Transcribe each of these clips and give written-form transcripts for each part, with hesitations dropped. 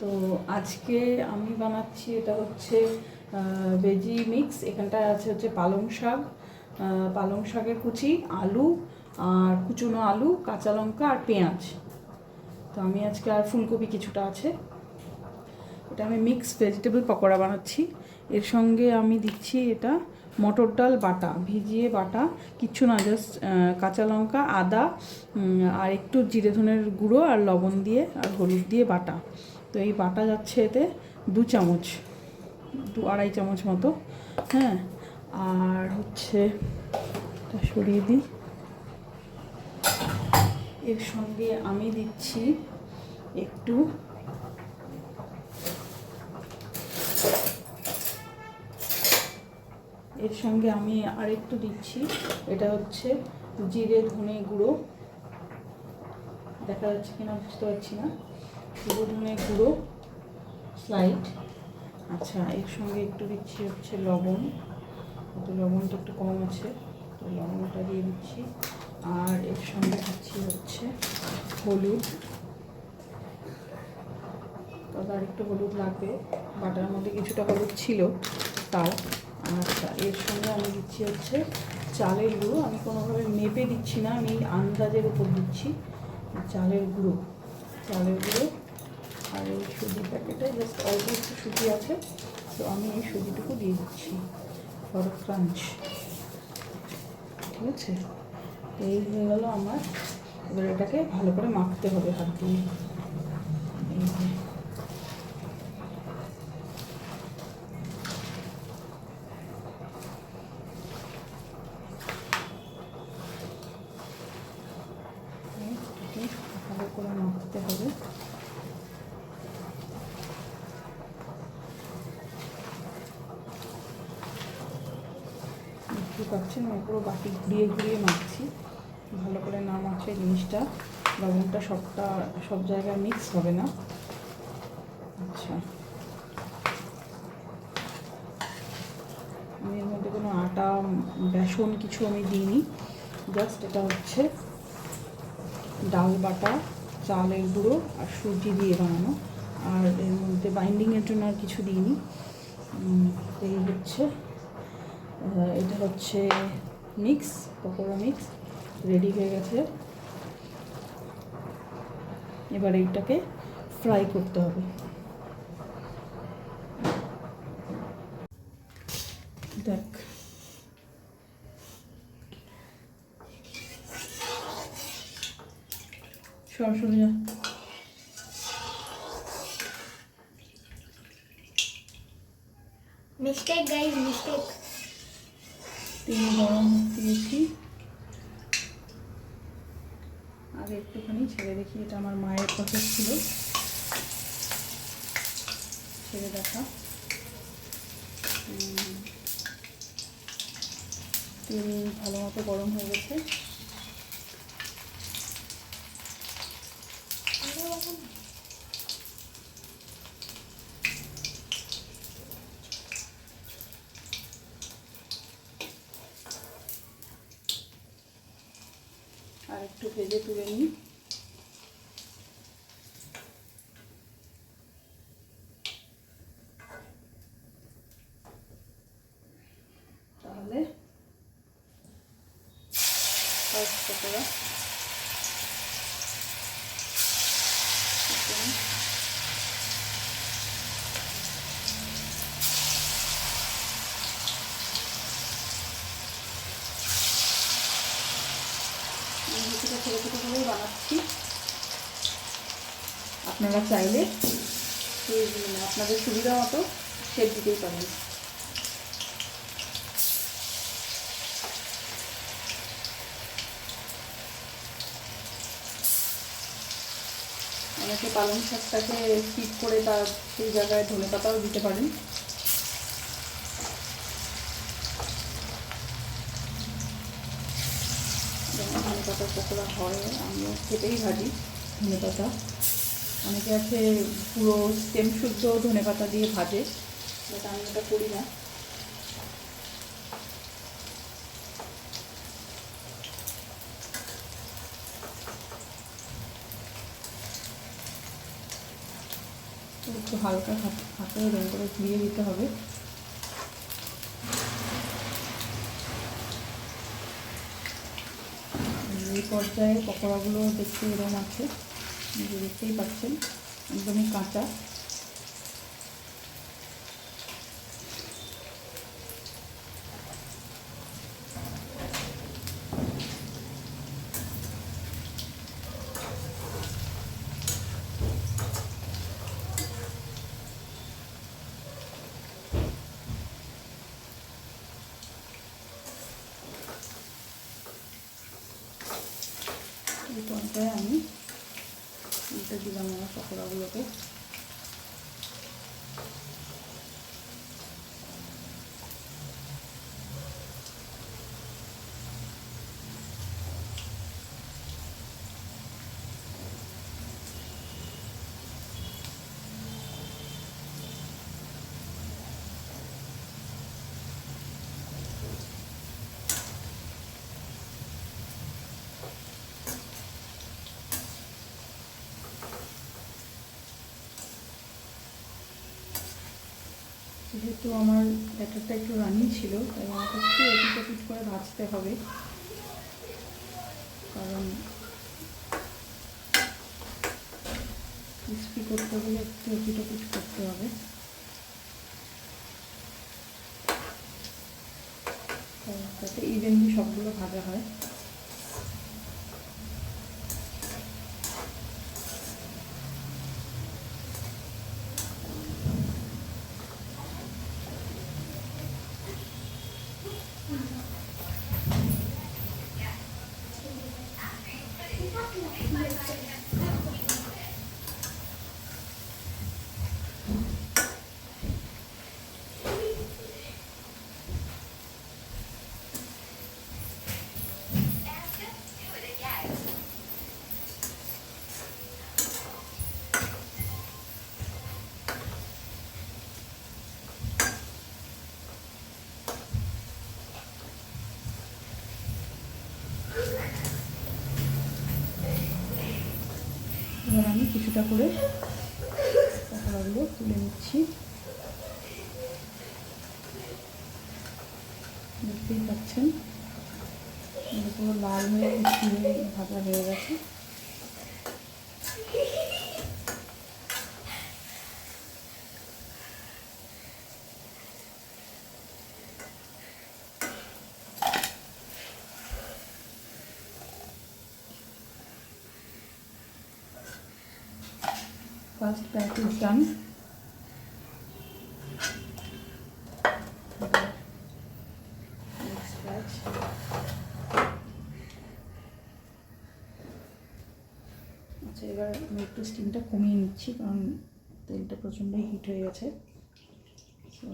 তো আজকে আমি বানাচ্ছি, এটা হচ্ছে ভেজি মিক্স। এখানটা আছে হচ্ছে পালং শাকের কুচি, আলু আর কুচনো আলু, কাঁচা লঙ্কা আর পেঁয়াজ। তো আমি আজকে আর ফুলকপি কিছুটা আছে, এটা আমি মিক্স ভেজিটেবল পকোড়া বানাচ্ছি। এর সঙ্গে আমি দিচ্ছি এটা মটর ডাল বাটা, ভিজিয়ে বাটা, কিচ্ছু না, জাস্ট কাঁচা লঙ্কা, আদা আর একটু জিরে ধনের গুঁড়ো আর লবণ দিয়ে আর হলুদ দিয়ে বাটা। তো এই বাটা যাচ্ছে এতে 2 চামচ মতো। হ্যাঁ, আর হচ্ছে এটা সরিয়ে দিই। এর সঙ্গে আমি দিচ্ছি একটু আরেকটু দিচ্ছি, এটা হচ্ছে জিরে ধনে গুঁড়ো, দেখা যাচ্ছে কিনা বুঝতে পারছি না, জিরে ধনে গুঁড়ো স্লাইড। আচ্ছা, এর সঙ্গে একটু দিচ্ছি হচ্ছে লবণ, তো লবণটা একটু কম আছে, তো লবণটা দিয়ে দিচ্ছি। আর এর সঙ্গে দিচ্ছি হচ্ছে হলুদ, তবে আর একটু হলুদ লাগবে, বাটার মধ্যে কিছুটা হলুদ ছিল তাও। আচ্ছা, এর সঙ্গে আমি দিচ্ছি হচ্ছে চালের গুঁড়ো। আমি কোনোভাবে মেপে দিচ্ছি না, আমি আন্দাজের উপর দিচ্ছি চালের গুঁড়ো। আর এই সুজি প্যাকেটে জাস্ট অল্প একটু সুজি আছে, তো আমি এই সুজিটুকু দিয়ে দিচ্ছি ফর ক্রাঞ্চ। ঠিক আছে, এই হয়ে গেল আমার। এবার এটাকে ভালো করে মাখতে হবে হাত দিয়ে। এই যে ভালো করে মাখতে হবে। বুঝতে পারছেন, আমি পুরো বাটি ঘুরিয়ে ঘুরিয়ে মাখছি, ভালো করে না মাখলে জিনিসটা, লবণটা সব জায়গায় মিক্স হবে না। আচ্ছা, আমি এর মধ্যে কোনো আটা বেসন কিছু আমি দিইনি, জাস্ট এটা হচ্ছে ডাল বাটা, চালের গুঁড়ো আর সুজি দিয়ে বানানো। আর এর মধ্যে বাইন্ডিংয়ের জন্য আর কিছু দিইনি। এই হচ্ছে এটা হচ্ছে মিক্স, পকোড়া মিক্স রেডি হয়ে গেছে। এবার এইটাকে ফ্রাই করতে হবে। দেখ, সরাসরি যা, মিস্টেক গাইস, মিস্টেক। তেল গরম দিয়েছি, আগে একটুখানি ছেড়ে দেখি, এটা আমার মায়ের প্রসেস ছিল, ছেড়ে দেখা। তেল ভালো মতো গরম হয়ে গেছে। আর একটু ভেজে তুলে নিই। তাহলে পকোড়া ছোটো ছোটো করেই বানাচ্ছি। আপনারা চাইলে আপনাদের সুবিধা মতো শেপ দিতেই পারেন। অনেকে পালং শাকটাকে স্কিপ করে তার সেই জায়গায় ধনেপাতাও দিতে পারেন। যেমন ধনেপাতার পকোড়া হয়, আমিও খেতেই ভাজি ধনেপাতা। অনেকে আছে পুরো স্টেম শুদ্ধ ধনেপাতা দিয়ে ভাজে, বাট আমি ওটা করি না। একটু হালকা হাতে এরকম করে ঘুরিয়ে দিতে হবে। এই পর্যায়ে পকোড়াগুলো দেখতে এরকম আছে, দেখতেই পাচ্ছেন একদমই কাঁচা। এই পর্যায়ে আমি উল্টে দিলাম আমার পকোড়াগুলোকে। যেহেতু আমার ব্যাটারটা একটু রানিং ছিল, তাই আমাকে একটু এপিট করে ভাজতে হবে, কারণ ক্রিস্পি করতে হলে একটু এপিট করতে হবে। যাতে ইভেনলি সবগুলো ভাজা হয়। এবার আমি কিছুটা করে পকোড়াগুলো তুলে নিচ্ছি। দেখতেই পাচ্ছেন পুরো লাল হয়ে মিষ্টি হয়ে ভাজা হয়ে গেছে। First batch is done. Next batch. আচ্ছা, এবার আমি একটু স্টিমটা কমিয়ে নিচ্ছি, কারণ তেলটা প্রচণ্ডই হিট হয়ে গেছে। সো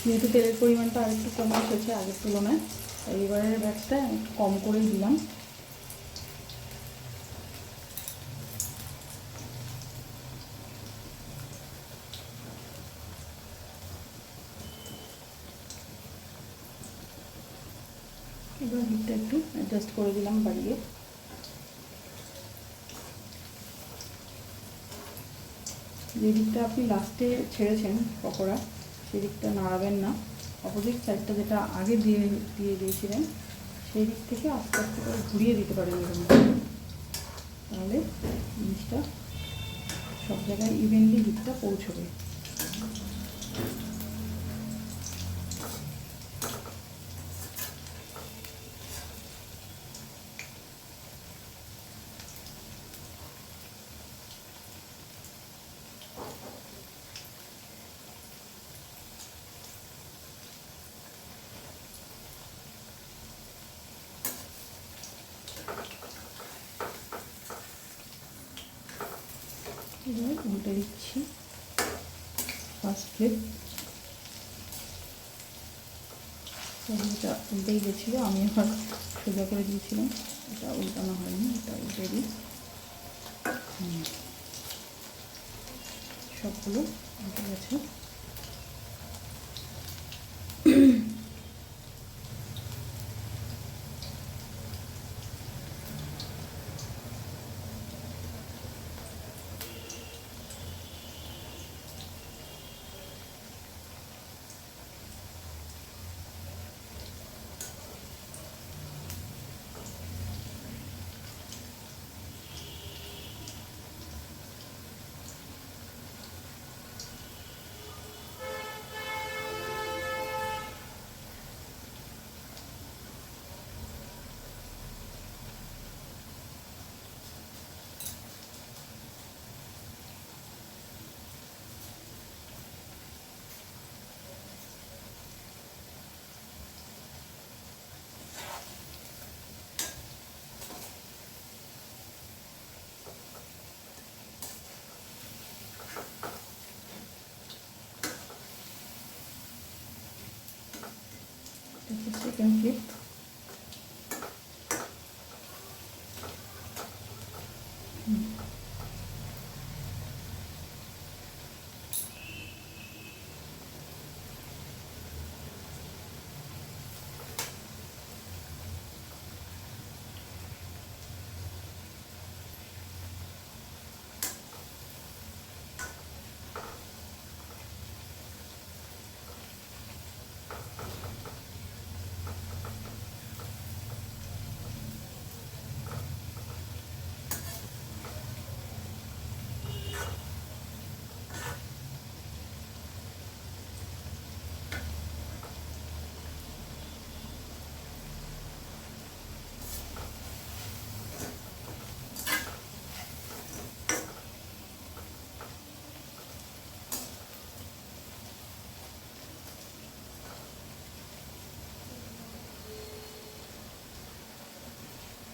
যেহেতু তেলের পরিমাণটা আর একটু কমে এসেছে আগের তুলনায়, তাই এবারের ব্যাচটা একটু কম করেই দিলাম। এবার হিটটা একটু অ্যাডজাস্ট করে দিলাম বাড়িয়ে। যে দিকটা আপনি লাস্টে ছেড়েছেন পকোড়া, সেদিকটা নাড়াবেন না। অপোজিট সাইডটা যেটা আগে দিয়ে দিয়েছিলেন, সেই দিক থেকে আস্তে আস্তে করে ঘুরিয়ে দিতে পারেন এরকম, তাহলে জিনিসটা সব জায়গায় ইভেনলি হিটটা পৌঁছবে। এবার উল্টে দিচ্ছি ফার্স্ট ফ্লিপ। এটা উল্টেই গেছিলো, আমি আবার সোজা করে দিয়েছিলাম, এটা উল্টানো হয়নি, এটা উল্টে দিই। সবগুলো উল্টে গেছে। Second flip.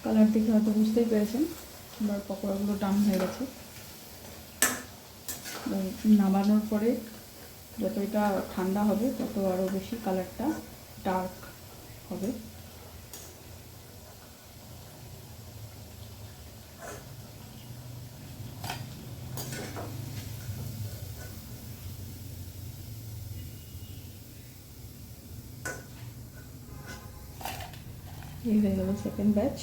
কালার দেখে হয়তো বুঝতেই পেরেছেন, এবার পকোড়াগুলো ডান হয়ে গেছে। নামানোর পরে যত এটা ঠান্ডা হবে তত আরও বেশি কালারটা ডার্ক হবে। এই হয়ে গেল সেকেন্ড ব্যাচ।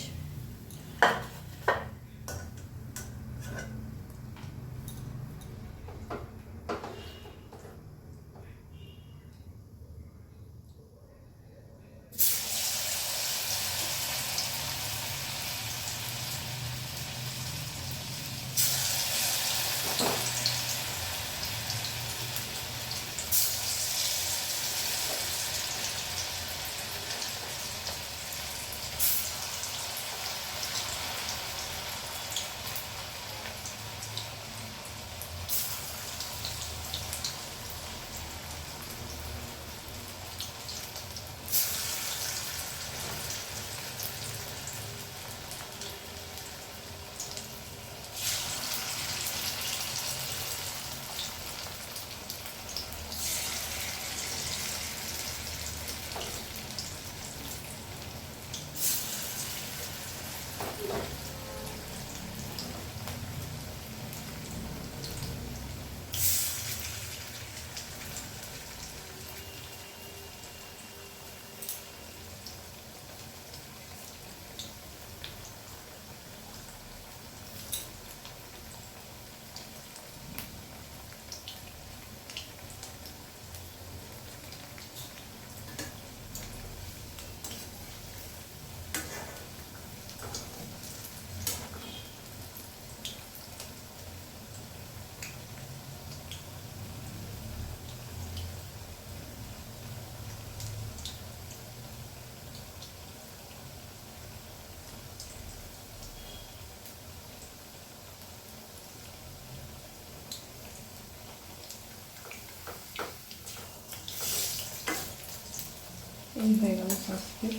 এই হয়ে গেল ফার্স্ট ফ্লিপ।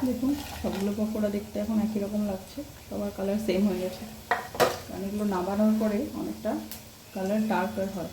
দেখুন সবগুলো পকোড়া দেখতে এখন একই রকম লাগছে, সবার কালার সেম হয়ে গেছে, কারণ এগুলো নামানোর পরে অনেকটা কালার ডার্কার হয়।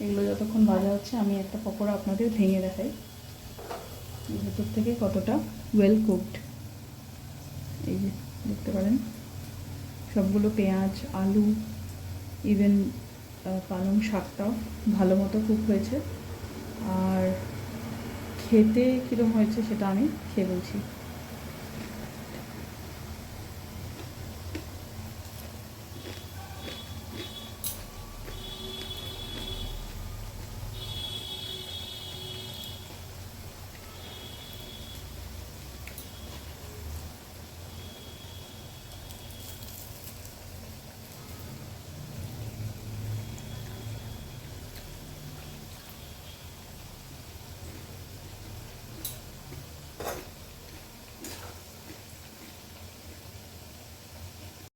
এগুলো যতক্ষণ ভাজা হচ্ছে আমি একটা পকোড়া আপনাদের ভেঙে দেখাই, ভেতর থেকে কতটা ওয়েল কুকড। এই যে দেখতে পারেন সবগুলো পেঁয়াজ, আলু, ইভেন পালং শাকটাও ভালো মতো কুক হয়েছে। আর খেতে কীরকম হয়েছে সেটা আমি খেয়ে বলছি।